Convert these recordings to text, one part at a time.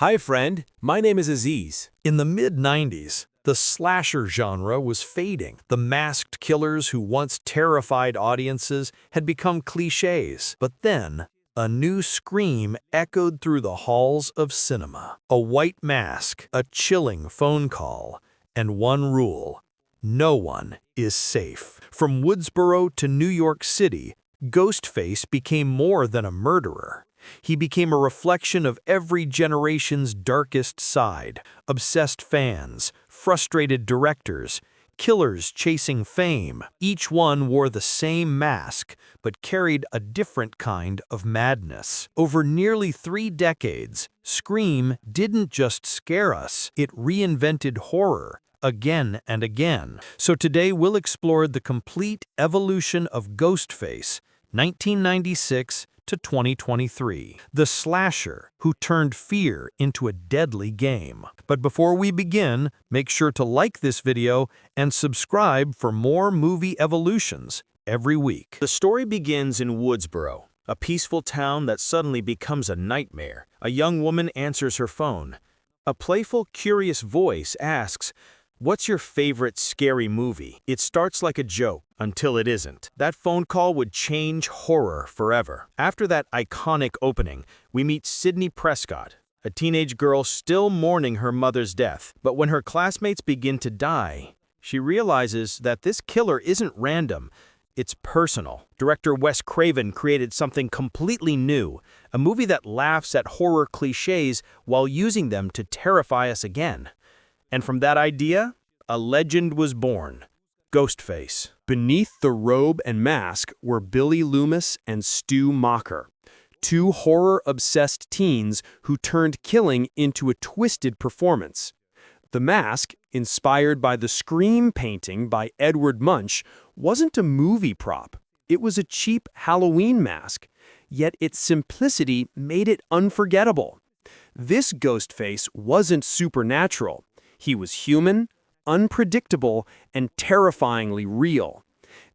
Hi friend, my name is Aziz. In the mid-90s, the slasher genre was fading. The masked killers who once terrified audiences had become cliches. But then, a new scream echoed through the halls of cinema. A white mask, a chilling phone call, and one rule: no one is safe. From Woodsboro to New York City, Ghostface became more than a murderer. He became a reflection of every generation's darkest side: obsessed fans, frustrated directors, killers chasing fame. Each one wore the same mask, but carried a different kind of madness. Over nearly 3 decades, Scream didn't just scare us, it reinvented horror again and again. So today we'll explore the complete evolution of Ghostface, 1996 to 2023, the slasher who turned fear into a deadly game. But before we begin, make sure to like this video and subscribe for more movie evolutions every week. The story begins in Woodsboro, a peaceful town that suddenly becomes a nightmare. A young woman answers her phone. A playful, curious voice asks, "What's your favorite scary movie?" It starts like a joke until it isn't. That phone call would change horror forever. After that iconic opening, we meet Sydney Prescott, a teenage girl still mourning her mother's death. But when her classmates begin to die, she realizes that this killer isn't random, it's personal. Director Wes Craven created something completely new, a movie that laughs at horror cliches while using them to terrify us again. And from that idea, a legend was born: Ghostface. Beneath the robe and mask were Billy Loomis and Stu Macher, two horror-obsessed teens who turned killing into a twisted performance. The mask, inspired by the Scream painting by Edward Munch, wasn't a movie prop. It was a cheap Halloween mask, yet its simplicity made it unforgettable. This Ghostface wasn't supernatural. He was human, unpredictable, and terrifyingly real.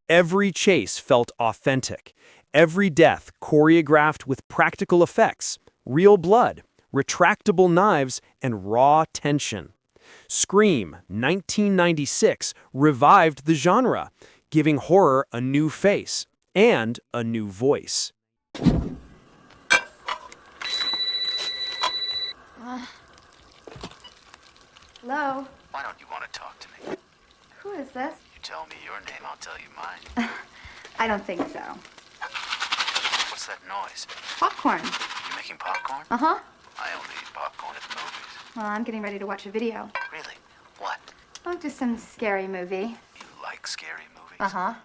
Every chase felt authentic. Every death choreographed with practical effects, real blood, retractable knives, and raw tension. Scream, 1996, revived the genre, giving horror a new face and a new voice. Hello? Why don't you want to talk to me? Who is this? You tell me your name, I'll tell you mine. I don't think so. What's that noise? Popcorn. You making popcorn? Uh-huh. I only eat popcorn at the movies. Well, I'm getting ready to watch a video. Really? What? Oh, just some scary movie. You like scary movies? Uh-huh.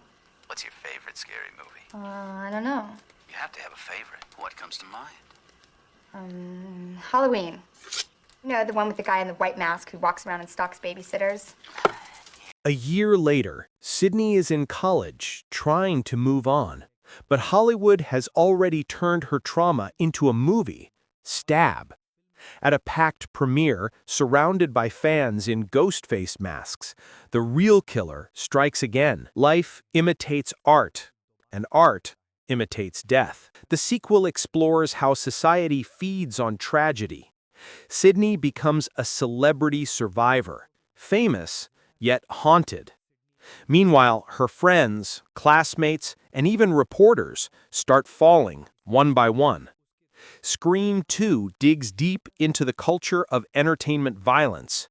What's your favorite scary movie? I don't know. You have to have a favorite. What comes to mind? Halloween. You know, the one with the guy in the white mask who walks around and stalks babysitters? A year later, Sydney is in college, trying to move on. But Hollywood has already turned her trauma into a movie, Stab. At a packed premiere, surrounded by fans in Ghostface masks, the real killer strikes again. Life imitates art, and art imitates death. The sequel explores how society feeds on tragedy. Sydney becomes a celebrity survivor, famous yet haunted. Meanwhile, her friends, classmates, and even reporters start falling one by one. Scream 2 digs deep into the culture of entertainment violence,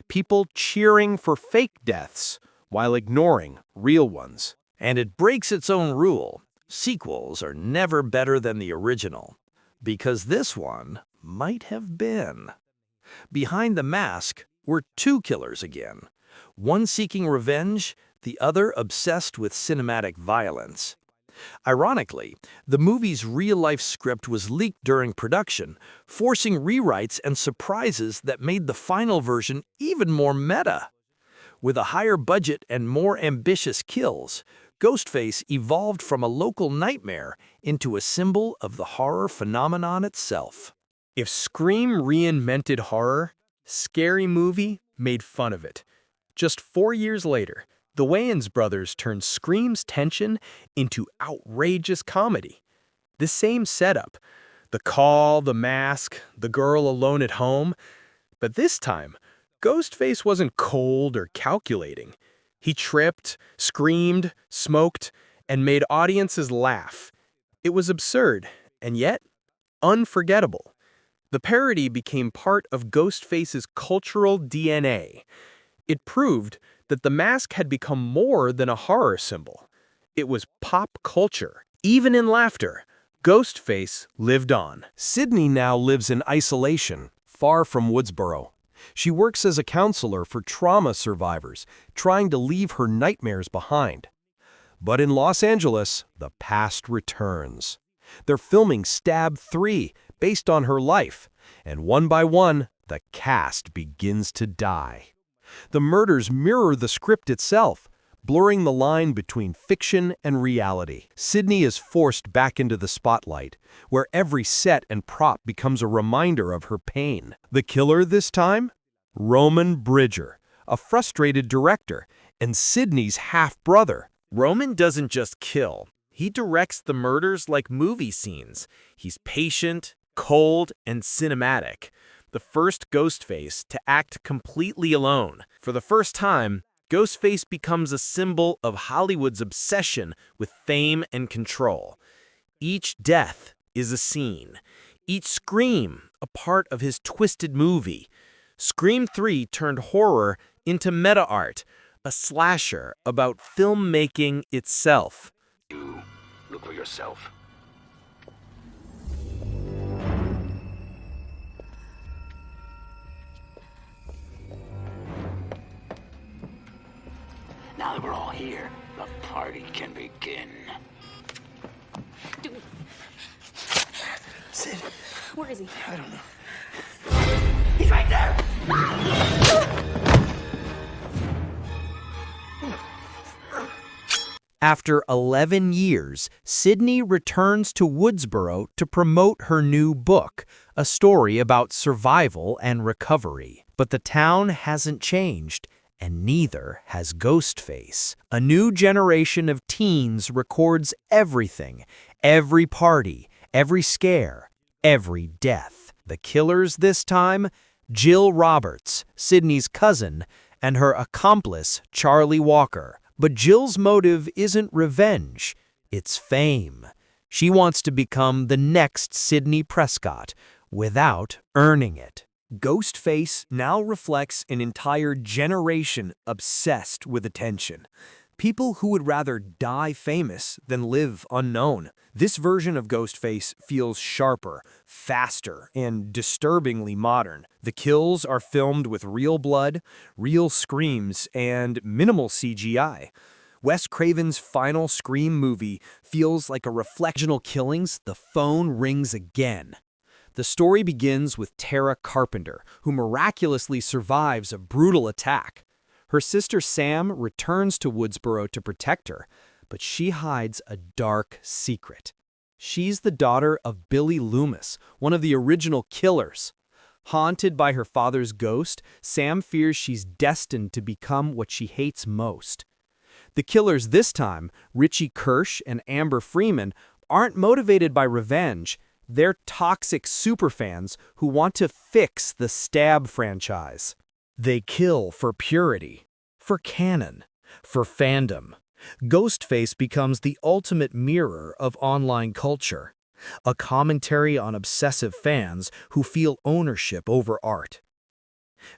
people cheering for fake deaths while ignoring real ones. And it breaks its own rule: sequels are never better than the original, because this one might have been. Behind the mask were two killers again, one seeking revenge, the other obsessed with cinematic violence. Ironically, the movie's real-life script was leaked during production, forcing rewrites and surprises that made the final version even more meta. With a higher budget and more ambitious kills, Ghostface evolved from a local nightmare into a symbol of the horror phenomenon itself. If Scream reinvented horror, Scary Movie made fun of it. Just 4 years later, the Wayans brothers turned Scream's tension into outrageous comedy. The same setup: The call, the mask, the girl alone at home. But this time, Ghostface wasn't cold or calculating. He tripped, screamed, smoked, and made audiences laugh. It was absurd, and yet unforgettable. The parody became part of Ghostface's cultural DNA. It proved that the mask had become more than a horror symbol. It was pop culture. Even in laughter, Ghostface lived on. Sydney now lives in isolation, far from Woodsboro. She works as a counselor for trauma survivors, trying to leave her nightmares behind. But in Los Angeles, the past returns. They're filming Stab 3, based on her life, and one by one, the cast begins to die. The murders mirror the script itself, blurring the line between fiction and reality. Sydney is forced back into the spotlight, where every set and prop becomes a reminder of her pain. The killer this time? Roman Bridger, a frustrated director, and Sydney's half-brother. Roman doesn't just kill. He directs the murders like movie scenes. He's patient, cold, and cinematic. The first Ghostface to act completely alone. For the first time, Ghostface becomes a symbol of Hollywood's obsession with fame and control. Each death is a scene. Each scream a part of his twisted movie. Scream 3 turned horror into meta-art, a slasher about filmmaking itself. You look for yourself. Now that we're all here, the party can begin. Sid. Where is he? I don't know. He's right there! After 11 years, Sydney returns to Woodsboro to promote her new book, a story about survival and recovery. But the town hasn't changed, and neither has Ghostface. A new generation of teens records everything, every party, every scare, every death. The killers this time? Jill Roberts, Sydney's cousin, and her accomplice, Charlie Walker. But Jill's motive isn't revenge, it's fame. She wants to become the next Sydney Prescott without earning it. Ghostface now reflects an entire generation obsessed with attention. People who would rather die famous than live unknown. This version of Ghostface feels sharper, faster, and disturbingly modern. The kills are filmed with real blood, real screams, and minimal CGI. Wes Craven's final Scream movie feels like a reflection. Killings, the phone rings again. The story begins with Tara Carpenter, who miraculously survives a brutal attack. Her sister Sam returns to Woodsboro to protect her, but she hides a dark secret. She's the daughter of Billy Loomis, one of the original killers. Haunted by her father's ghost, Sam fears she's destined to become what she hates most. The killers this time, Richie Kirsch and Amber Freeman, aren't motivated by revenge. They're toxic superfans who want to fix the Stab franchise. They kill for purity, for canon, for fandom. Ghostface becomes the ultimate mirror of online culture, a commentary on obsessive fans who feel ownership over art.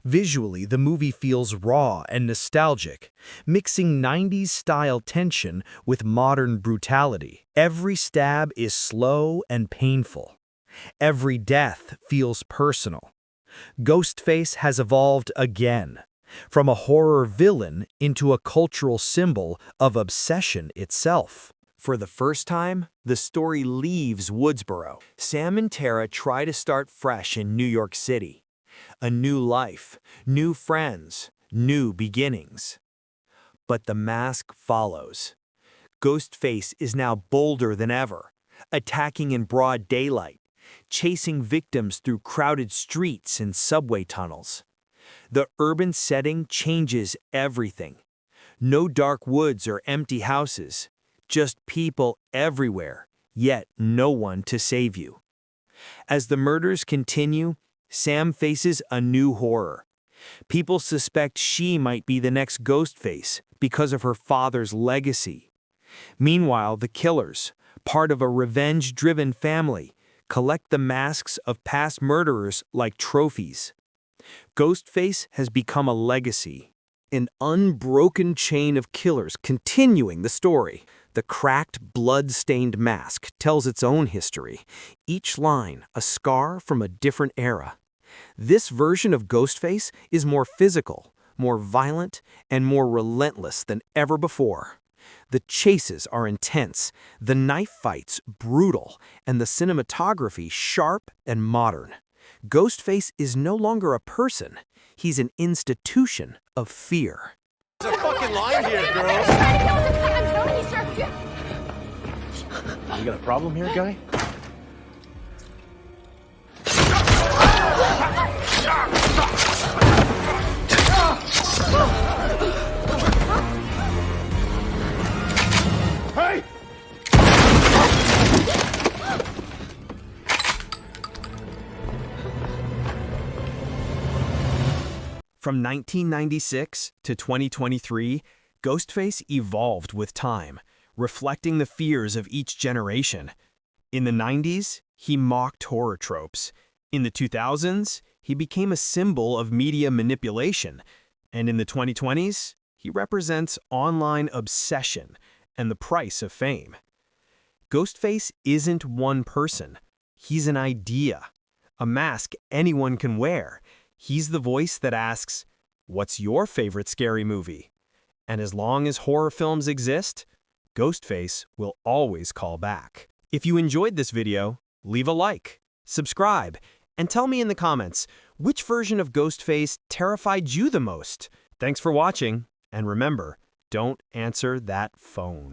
Visually, the movie feels raw and nostalgic, mixing 90s-style tension with modern brutality. Every stab is slow and painful. Every death feels personal. Ghostface has evolved again, from a horror villain into a cultural symbol of obsession itself. For the first time, the story leaves Woodsboro. Sam and Tara try to start fresh in New York City. A new life, new friends, new beginnings. But the mask follows. Ghostface is now bolder than ever, attacking in broad daylight, chasing victims through crowded streets and subway tunnels. The urban setting changes everything. No dark woods or empty houses, just people everywhere, yet no one to save you. As the murders continue, Sam faces a new horror. People suspect she might be the next Ghostface because of her father's legacy. Meanwhile, the killers, part of a revenge-driven family, collect the masks of past murderers like trophies. Ghostface has become a legacy, an unbroken chain of killers continuing the story. The cracked, blood-stained mask tells its own history, each line a scar from a different era. This version of Ghostface is more physical, more violent, and more relentless than ever before. The chases are intense, the knife fights brutal, and the cinematography sharp and modern. Ghostface is no longer a person, he's an institution of fear. There's a fucking line here, girls. I'm telling you, sir. You got a problem here, guy? Hey! From 1996 to 2023, Ghostface evolved with time, reflecting the fears of each generation. In the 90s, he mocked horror tropes. In the 2000s, he became a symbol of media manipulation. And in the 2020s, he represents online obsession and the price of fame. Ghostface isn't one person. He's an idea, a mask anyone can wear. He's the voice that asks, "What's your favorite scary movie?" And as long as horror films exist, Ghostface will always call back. If you enjoyed this video, leave a like, subscribe, and tell me in the comments which version of Ghostface terrified you the most. Thanks for watching, and remember, don't answer that phone.